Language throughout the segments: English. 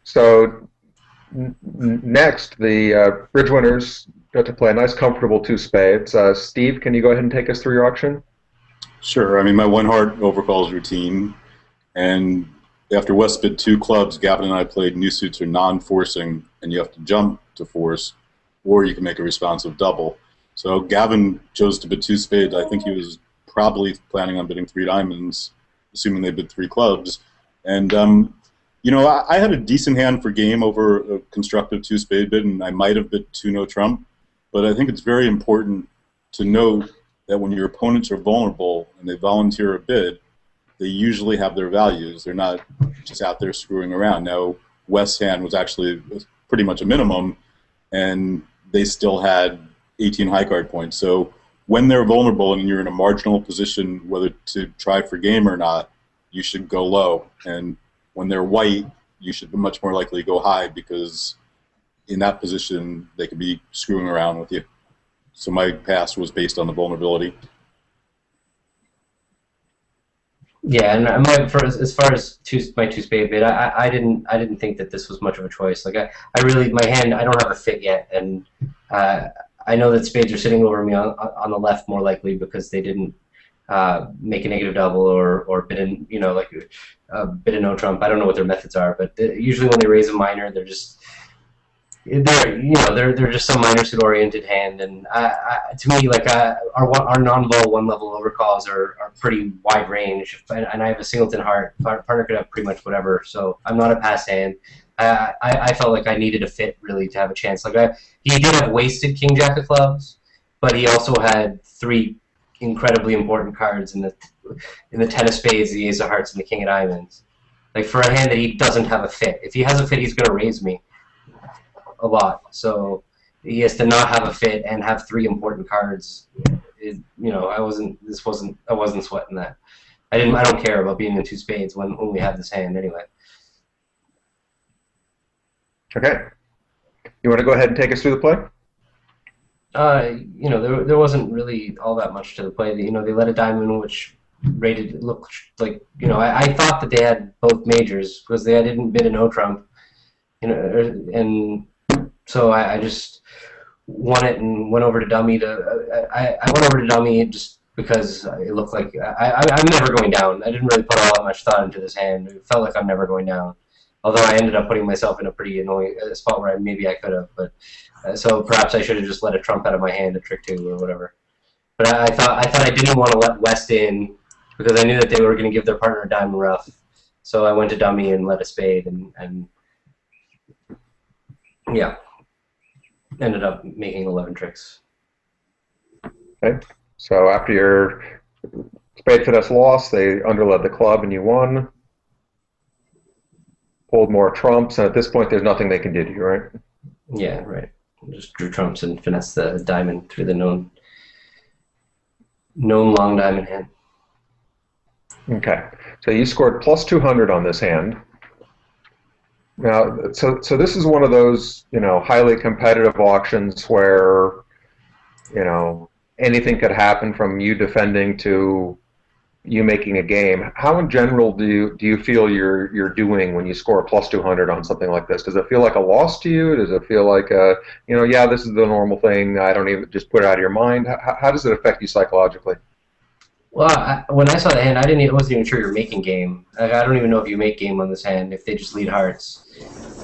So next, the bridge winners got to play a nice, comfortable two spades. Steve, can you go ahead and take us through your auction? Sure. I mean, my one heart overcalls routine, and after West bid two clubs, Gavin and I played new suits or non-forcing, and you have to jump to force, or you can make a responsive double. So Gavin chose to bid two spades. I think he was probably planning on bidding three diamonds, assuming they bid three clubs. And I had a decent hand for game over a constructive two spade bid, and I might have bid two no trump. But I think it's very important to note that when your opponents are vulnerable and they volunteer a bid, they usually have their values. They're not just out there screwing around. Now, West's hand was actually pretty much a minimum, and they still had 18 high card points. So when they're vulnerable and you're in a marginal position whether to try for game or not, you should go low. And when they're white, you should be much more likely to go high because in that position they could be screwing around with you. So my pass was based on the vulnerability. Yeah, and as far as my two spade bid, I didn't think that this was much of a choice. Like I really my hand I don't have a fit yet, and I know that spades are sitting over me on the left more likely because they didn't make a negative double or bid in bid a no trump. I don't know what their methods are, but usually when they raise a minor, they're just some minor suit oriented hand, and to me like our non-vol one level overcalls are pretty wide range, and I have a singleton heart. Partner could have pretty much whatever, so I'm not a pass hand. I felt like I needed a fit really to have a chance. Like he did have wasted king jack of clubs, but he also had three incredibly important cards in the ten of spades, the ace of hearts, and the king of diamonds. Like for a hand that he doesn't have a fit, if he has a fit, he's going to raise me a lot. So he has to not have a fit and have three important cards. I wasn't sweating that. I don't care about being in two spades when we have this hand anyway. Okay. You want to go ahead and take us through the play? There wasn't really all that much to the play. They let a diamond, which looked like, I thought that they had both majors because they didn't bid a no trump, and so I just won it and went over to dummy I went over to dummy just because it looked like I'm never going down. I didn't really put all that much thought into this hand. It felt like I'm never going down. Although I ended up putting myself in a pretty annoying spot where maybe I could have, but so perhaps I should have just let a trump out of my hand, a trick two or whatever. But I thought I didn't want to let West in because I knew that they were going to give their partner a diamond rough. So I went to dummy and let a spade and yeah, ended up making 11 tricks. Okay. So after your spade finesse loss, they underled the club and you won. Pulled more trumps, and at this point, there's nothing they can do to you, right? Yeah, right. Just drew trumps and finessed the diamond through the known long diamond hand. Okay, so you scored plus 200 on this hand. Now, so this is one of those, highly competitive auctions where, anything could happen from you defending to you making a game. How in general do you feel you're doing when you score a plus 200 on something like this? Does it feel like a loss to you? Does it feel like yeah, this is the normal thing, I don't even just put it out of your mind? How does it affect you psychologically? Well, when I saw the hand, I wasn't even sure you're making game. I don't even know if you make game on this hand if they just lead hearts,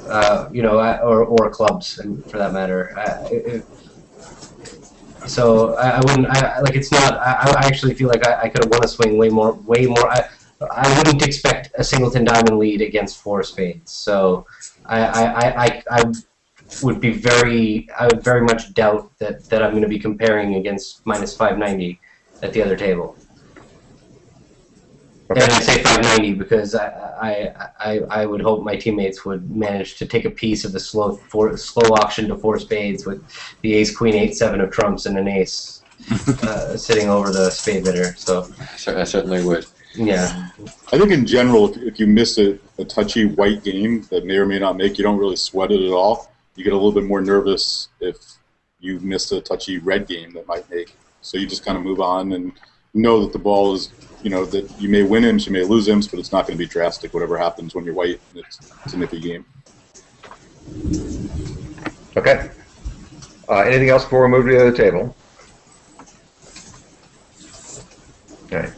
or clubs, and for that matter. So I wouldn't. It's not. I actually feel like I could have won a swing way more. I wouldn't expect a singleton diamond lead against four spades. So I would be I would very much doubt that I'm going to be comparing against minus 590 at the other table. Okay. And I say 590 because I would hope my teammates would manage to take a piece of the slow auction to four spades with the ace, queen, 8, 7 of trumps and an ace sitting over the spade bidder. So I certainly would. Yeah. I think in general, if you miss a touchy white game that may or may not make, you don't really sweat it at all. You get a little bit more nervous if you miss a touchy red game that might make. So you just kind of move on and know that the ball is, that you may win imps, you may lose imps, but it's not going to be drastic. Whatever happens when you're white, it's a nifty game. Okay. Anything else before we move to the other table? Okay.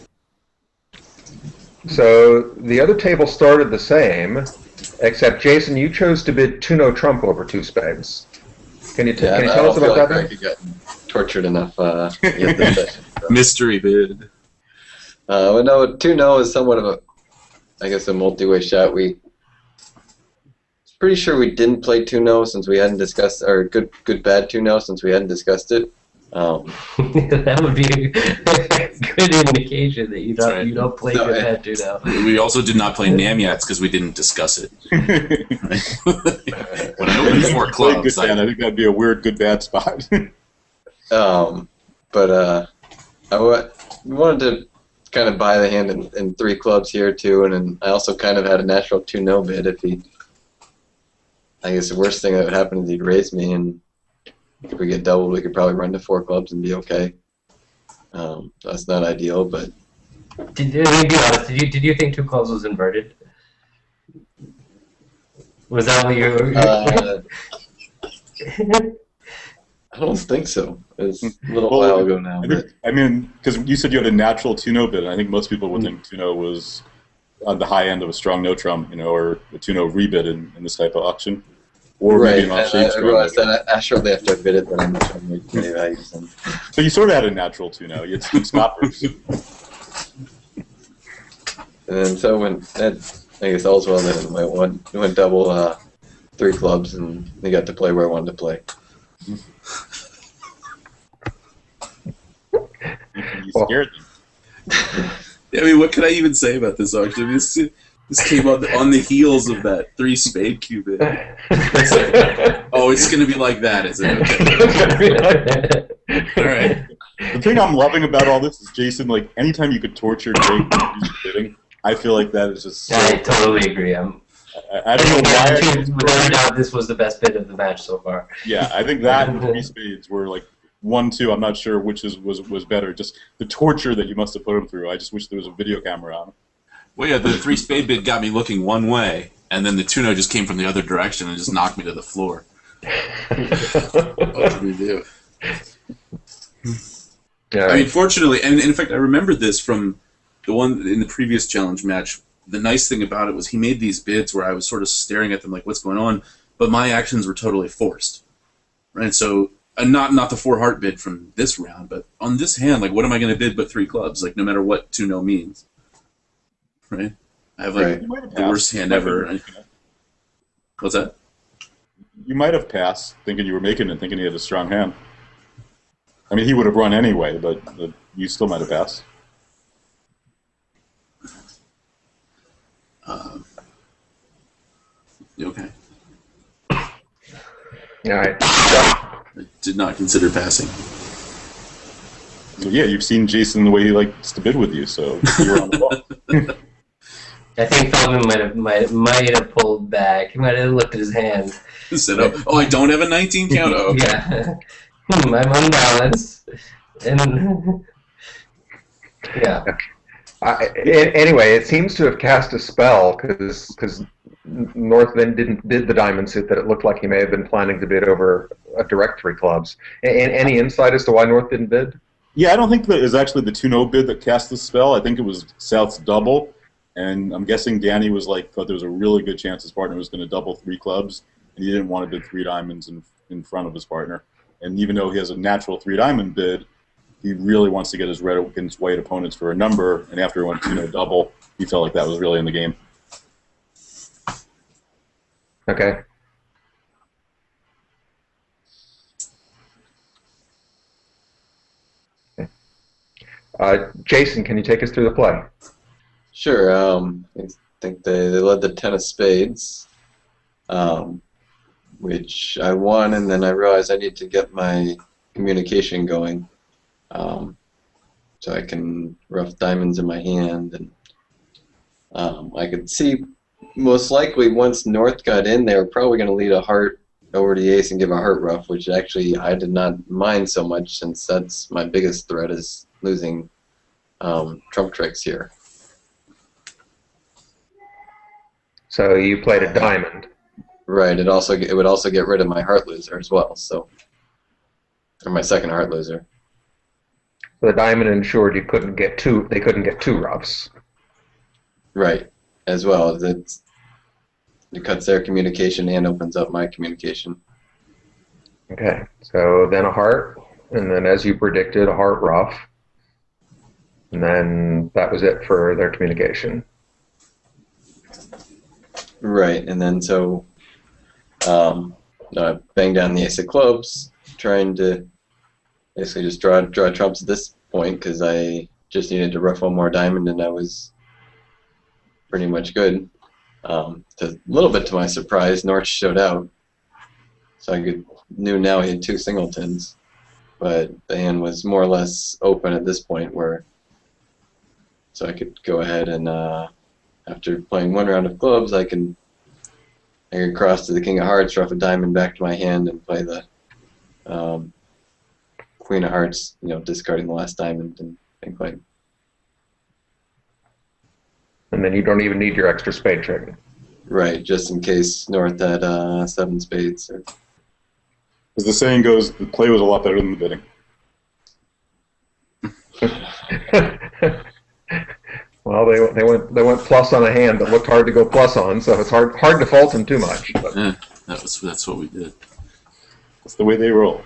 So the other table started the same, except Jason, you chose to bid 2-no trump over 2 spades. Can you tell us about that? I could get tortured enough yet this session. So. Mystery bid. Well, no, 2-no is somewhat of a multi-way shot. Pretty sure we didn't play 2-no since we hadn't discussed, or good bad 2-no since we hadn't discussed it. That would be a good indication that you don't play good bad 2-no. We also did not play Namyats because we didn't discuss it. When I opened 4 clubs, I think that'd be a weird good bad spot. But I wanted to kind of buy the hand in 3 clubs here too, and then I also kind of had a natural 2-no bid. I guess the worst thing that would happen is he'd raise me, and if we get doubled, we could probably run to 4 clubs and be okay. That's not ideal, but. Be honest, did you think 2 clubs was inverted? Was that what you were? I don't think so. It was a little while ago now. Because you said you had a natural 2-no bid, and I think most people would think 2-no was on the high end of a strong no trump, or a 2-no rebid in this type of auction. Or right, maybe an off-shade I realized that shortly after I bid it, that I'm not trying to make many values. So you sort of had a natural 2-no. You had some stoppers. And so when I guess all's well then went double 3 clubs, and they got to play where I wanted to play. You scared them. I mean, what could I even say about this auction? This came on the heels of that 3 spade cubit. Oh, it's going to be like that, is it? Okay. All right. The thing I'm loving about all this is, Jason, like, anytime you could torture Jake bidding, I feel like that is just so... I totally agree. I don't know why... Without a doubt, this was the best bid of the match so far. Yeah, I think that and 3 spades were like 1-2. I'm not sure which was better. Just the torture that you must have put him through. I just wish there was a video camera on him. Well, yeah, the 3 spade bid got me looking one way, and then the 2-no just came from the other direction and just knocked me to the floor. What did we do? Yeah, I mean, fortunately, and in fact, I remembered this from the one in the previous challenge match. The nice thing about it was he made these bids where I was sort of staring at them like, what's going on? But my actions were totally forced. Right? So, not the 4-heart bid from this round, but on this hand, like, what am I going to bid but 3 clubs? Like, no matter what 2-no means. Right? I have, like, the worst hand ever. What's that? You might have passed thinking you were making it, thinking he had a strong hand. I mean, he would have run anyway, but you still might have passed. Okay. All right. I did not consider passing. So yeah, you've seen Jason the way he likes to bid with you, so you were on the ball. I think Feldman might have pulled back. He might have looked at his hand. Said, oh, I don't have a 19 count? Oh, okay. Yeah. I'm unbalanced. And yeah. Anyway, it seems to have cast a spell because North then didn't bid the diamond suit that it looked like he may have been planning to bid over a direct 3 clubs. And any insight as to why North didn't bid? Yeah, I don't think that it was actually the 2-no bid that cast the spell. I think it was South's double, and I'm guessing Danny was thought there was a really good chance his partner was going to double 3 clubs, and he didn't want to bid 3 diamonds in front of his partner. And even though he has a natural 3-diamond bid, he really wants to get his red against white opponents for a number, and after he went 2-no double, he felt like that was really in the game. Okay. Jason, can you take us through the play? Sure. I think they led the 10 of spades, which I won, and then I realized I need to get my communication going, so I can rough diamonds in my hand, and I could see most likely once North got in, they were probably going to lead a heart over the ace and give a heart rough, which actually I did not mind so much, since that's my biggest threat is losing trump tricks here. So you played a diamond. Right. It would also get rid of my heart loser as well. So, or my second heart loser. The diamond ensured you couldn't get two. They couldn't get two roughs. Right. As well. It cuts their communication and opens up my communication. Okay. So then a heart, and then as you predicted, a heart rough, and then that was it for their communication. Right. And then so I banged down the ace of clubs, trying to basically just draw trumps at this point because I just needed to ruff one more diamond and I was pretty much good. A little bit to my surprise, Norch showed out, so I knew now he had two singletons, but the hand was more or less open at this point, so I could go ahead and after playing one round of clubs, I could cross to the king of hearts, ruff a diamond back to my hand, and play the queen of hearts, discarding the last diamond and play. And then you don't even need your extra spade trick. Right, just in case North had 7 spades. As the saying goes, the play was a lot better than the bidding. Well, they went plus on a hand that looked hard to go plus on, so it's hard to fault them too much. But. That's what we did. That's the way they roll.